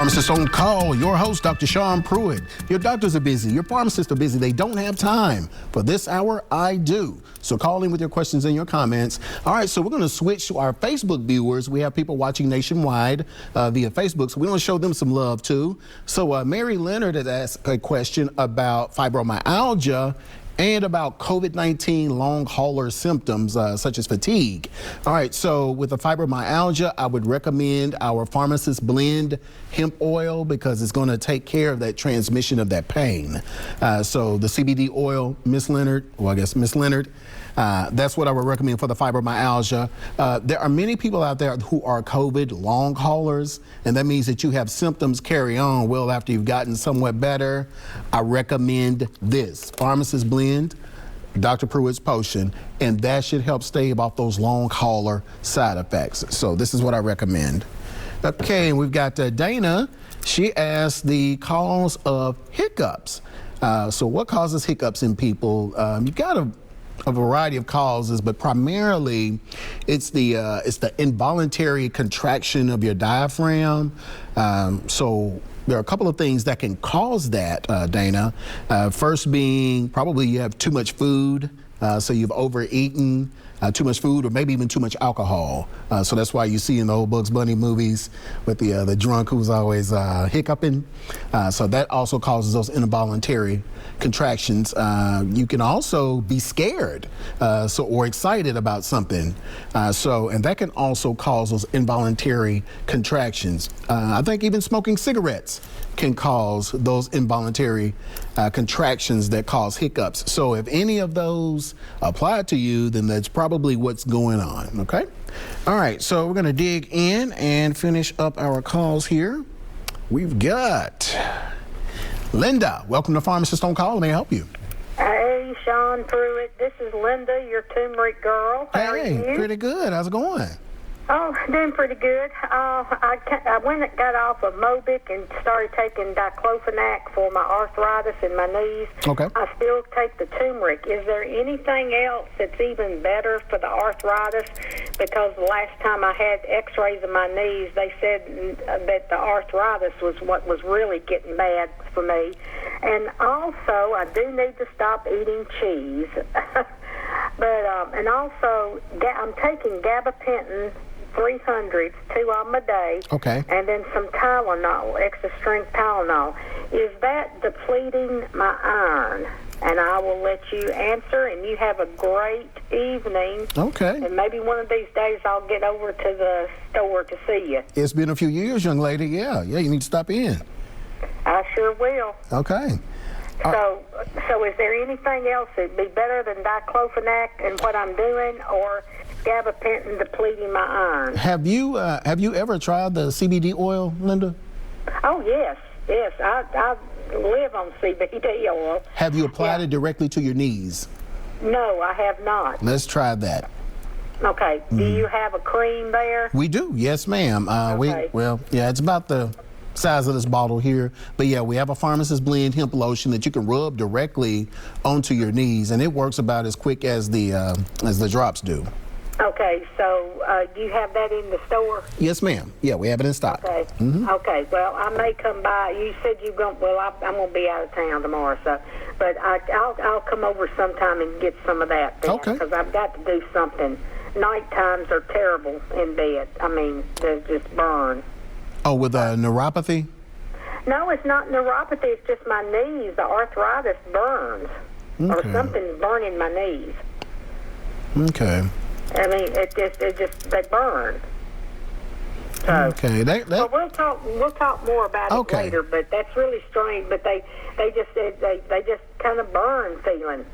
Pharmacist on Call, your host, Dr. Sean Pruitt. Your doctors are busy, your pharmacists are busy. They don't have time. For this hour, I do. So call in with your questions and your comments. All right, so we're going to switch to our Facebook viewers. We have people watching nationwide via Facebook, so we want to show them some love too. So Mary Leonard has asked a question about fibromyalgia and about COVID-19 long hauler symptoms such as fatigue. All right, so with the fibromyalgia, I would recommend our Pharmacist blend hemp oil because it's gonna take care of that transmission of that pain. So the CBD oil, Miss Leonard, that's what I would recommend for the fibromyalgia. There are many people out there who are COVID long haulers, and that means that you have symptoms carry on well after you've gotten somewhat better. I recommend this, Pharmacist blend, Dr. Pruitt's potion, and that should help stave off those long hauler side effects. So this is what I recommend. Okay, and we've got Dana. She asked the cause of hiccups. So what causes hiccups in people? You got a variety of causes, but primarily it's the involuntary contraction of your diaphragm. So there are a couple of things that can cause that, Dana. First being probably you have too much food, so you've overeaten too much food or maybe even too much alcohol. So that's why you see in the old Bugs Bunny movies with the drunk who's always hiccuping. So that also causes those involuntary contractions. You can also be scared or excited about something. And that can also cause those involuntary contractions. I think even smoking cigarettes can cause those involuntary contractions that cause hiccups. So if any of those apply to you, then that's probably what's going on, okay? All right, so we're gonna dig in and finish up our calls here. We've got Linda. Welcome to Pharmacist on Call. May I help you? Hey, Sean Pruitt. This is Linda, your turmeric girl. How are you? Pretty good. How's it going? Oh, doing pretty good. I went and got off of Mobic and started taking diclofenac for my arthritis in my knees. Okay. I still take the turmeric. Is there anything else that's even better for the arthritis? Because the last time I had x-rays of my knees, they said that the arthritis was what was really getting bad for me. And also, I do need to stop eating cheese. And also, I'm taking gabapentin 300s, 2 of them a day. Okay. And then some Tylenol, extra strength Tylenol. Is that depleting my iron? And I will let you answer, and you have a great evening. Okay. And maybe one of these days I'll get over to the store to see you. It's been a few years, young lady. Yeah, you need to stop in. I sure will. Okay. So is there anything else that'd be better than diclofenac and what I'm doing, or gabapentin depleting my iron? Have you ever tried the CBD oil, Linda? Oh yes. I live on CBD oil. Have you applied it directly to your knees? No, I have not. Let's try that. Okay. Do you have a cream there? We do. Yes, ma'am. Okay. It's about the size of this bottle here, but yeah, we have a Pharmacist blend hemp lotion that you can rub directly onto your knees, and it works about as quick as the drops do. Okay, so do you have that in the store? Yes, ma'am. Yeah, we have it in stock. Okay. Okay. Well, I may come by. You said you're going. Well, I'm going to be out of town tomorrow, but I'll come over sometime and get some of that. Then, okay. Because I've got to do something. Night times are terrible in bed. I mean, they just burn. Oh, with neuropathy? No, it's not neuropathy. It's just my knees. The arthritis burns, or something's burning my knees. Okay. I mean, they burn. So, okay. Well, we'll talk more about it later. But that's really strange. But they just kind of burn feeling.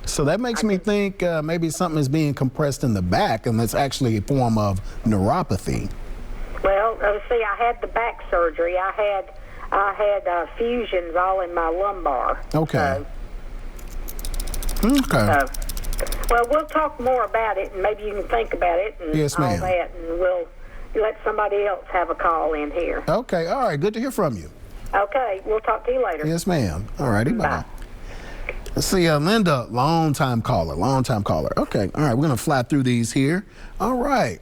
So that makes me think maybe something is being compressed in the back, and that's actually a form of neuropathy. Well, see, I had the back surgery. I had fusions all in my lumbar. Okay. Well, we'll talk more about it, and maybe you can think about it and yes, all ma'am. that, and we'll let somebody else have a call in here. Okay. All right. Good to hear from you. Okay. We'll talk to you later. Yes, ma'am. All righty. Bye. Let's see, Linda, long-time caller. Okay. All right. We're going to fly through these here. All right.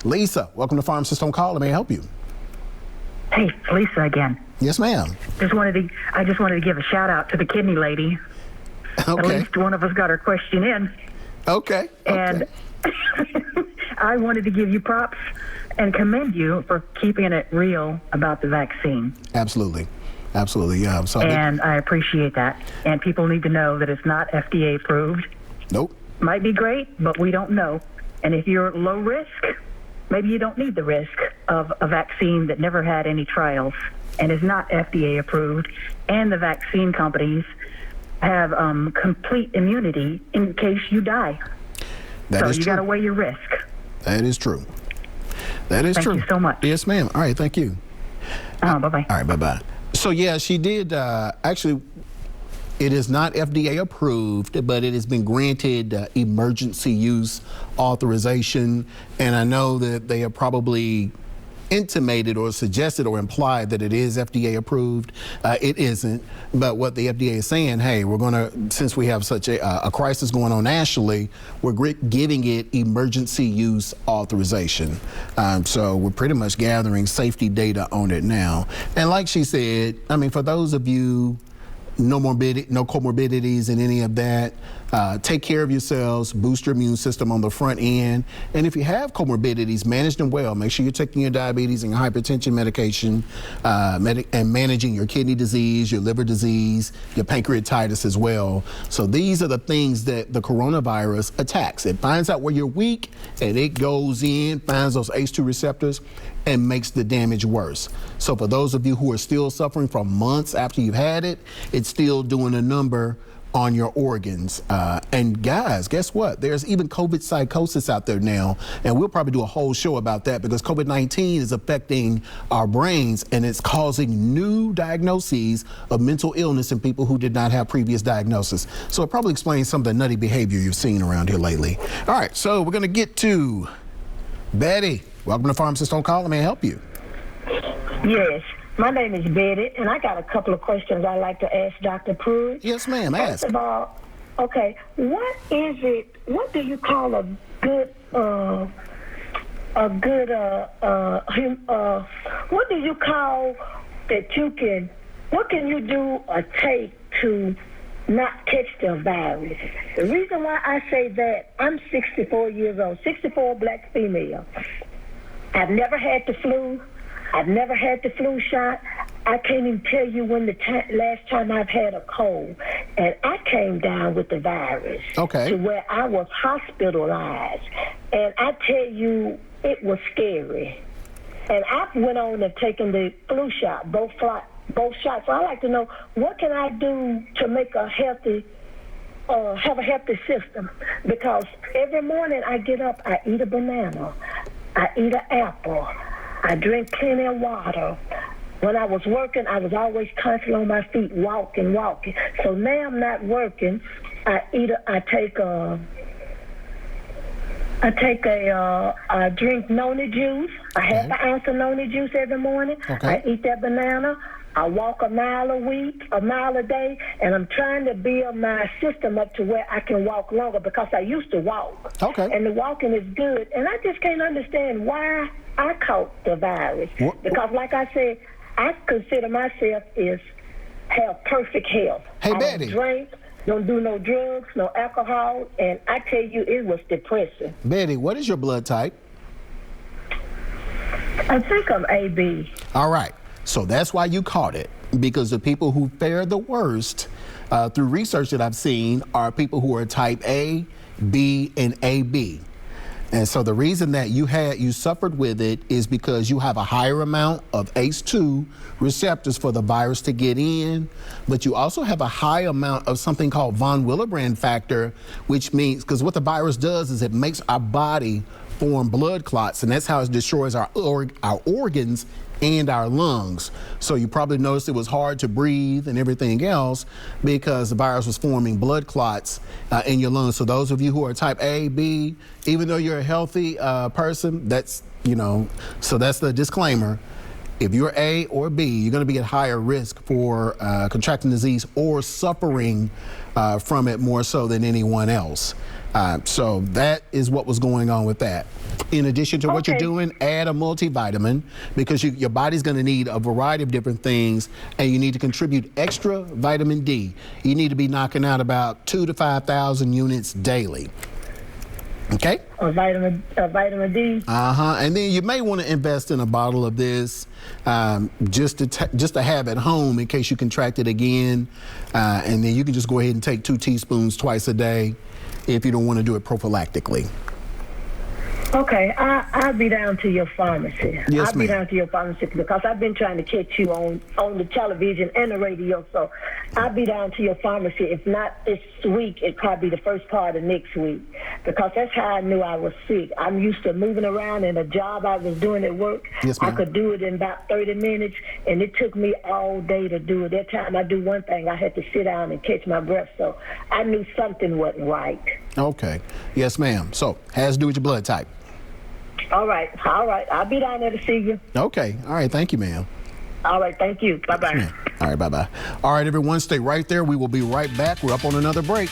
Lisa, welcome to Pharmacist on Call. Let me help you. Hey, Lisa again. Yes, ma'am. I just wanted to give a shout out to the kidney lady. Okay. At least one of us got her question in. Okay. And I wanted to give you props and commend you for keeping it real about the vaccine. Absolutely. Absolutely. Yeah. So And I appreciate that. And people need to know that it's not FDA approved. Nope. Might be great, but we don't know. And if you're low risk, maybe you don't need the risk of a vaccine that never had any trials and is not FDA approved. And the vaccine companies have complete immunity in case you die. That is you true. got to weigh your risk. That is true. That is true. Thank you so much. Yes, ma'am. All right. Thank you. Bye-bye. All right. Bye-bye. So, yeah, she did actually. It is not FDA approved, but it has been granted emergency use authorization. And I know that they have probably intimated or suggested or implied that it is FDA approved. It isn't. But what the FDA is saying, hey, we're going to, since we have such a crisis going on nationally, we're giving it emergency use authorization. So we're pretty much gathering safety data on it now. And like she said, I mean, for those of you, no comorbidities and any of that. Take care of yourselves, boost your immune system on the front end. And if you have comorbidities, manage them well. Make sure you're taking your diabetes and your hypertension medication and managing your kidney disease, your liver disease, your pancreatitis as well. So these are the things that the coronavirus attacks. It finds out where you're weak and it goes in, finds those ACE2 receptors and makes the damage worse. So for those of you who are still suffering from months after you've had it, it's still doing a number on your organs. And guys, guess what? There's even COVID psychosis out there now, and we'll probably do a whole show about that because COVID-19 is affecting our brains and it's causing new diagnoses of mental illness in people who did not have previous diagnosis. So it probably explains some of the nutty behavior you've seen around here lately. All right, so we're gonna get to Betty. Welcome to Pharmacist on Call. Let me help you. Yes, my name is Betty, and I got a couple of questions I'd like to ask Dr. Pruitt. Yes, ma'am. Ask. First of all, okay, what do you call a good, what do you call that you can, what can you do or take to not catch the virus? The reason why I say that, I'm 64 years old, 64 black female. I've never had the flu. I've never had the flu shot. I can't even tell you when the last time I've had a cold. And I came down with the virus to where I was hospitalized. And I tell you, it was scary. And I went on and taken the flu shot, both shots. So I'd like to know, what can I do to make a healthy, have a healthy system? Because every morning I get up, I eat a banana. I eat an apple. I drink plenty of water. When I was working, I was always constantly on my feet, walking. So now I'm not working. I drink noni juice. I have an ounce of noni juice every morning. I eat that banana. I walk a mile a day, and I'm trying to build my system up to where I can walk longer because I used to walk. And the walking is good. And I just can't understand why I caught the virus. Because like I said, I consider myself have perfect health. Hey, Betty. I don't drink, don't do no drugs, no alcohol, and I tell you, it was depressing. Betty, what is your blood type? I think I'm AB. All right. So that's why you caught it, because the people who fare the worst through research that I've seen are people who are type A, B, and AB. And so the reason that you suffered with it is because you have a higher amount of ACE2 receptors for the virus to get in, but you also have a high amount of something called von Willebrand factor, which means, because what the virus does is it makes our body form blood clots, and that's how it destroys our organs and our lungs. So you probably noticed it was hard to breathe and everything else because the virus was forming blood clots in your lungs. So those of you who are type A, B, even though you're a healthy person, that's, so that's the disclaimer. If you're A or B, you're going to be at higher risk for contracting disease or suffering from it more so than anyone else. So that is what was going on with that. In addition to what you're doing, add a multivitamin because your body's going to need a variety of different things, and you need to contribute extra vitamin D. You need to be knocking out about 2,000 to 5,000 units daily. Okay? Vitamin D. And then you may want to invest in a bottle of this just to have at home in case you contract it again. And then you can just go ahead and take 2 teaspoons twice a day if you don't want to do it prophylactically. Okay, I'll be down to your pharmacy. Yes, I'll be down to your pharmacy because I've been trying to catch you on the television and the radio. So I'll be down to your pharmacy. If not this week, it probably the first part of next week because that's how I knew I was sick. I'm used to moving around, and a job I was doing at work, yes, ma'am, I could do it in about 30 minutes, and it took me all day to do it. That time I do one thing, I had to sit down and catch my breath. So I knew something wasn't right. Okay. Yes, ma'am. So has to do with your blood type. All right. I'll be down there to see you. Okay. All right. Thank you, ma'am. All right. Thank you. Bye-bye. Yes, all right. Bye-bye. All right, everyone. Stay right there. We will be right back. We're up on another break.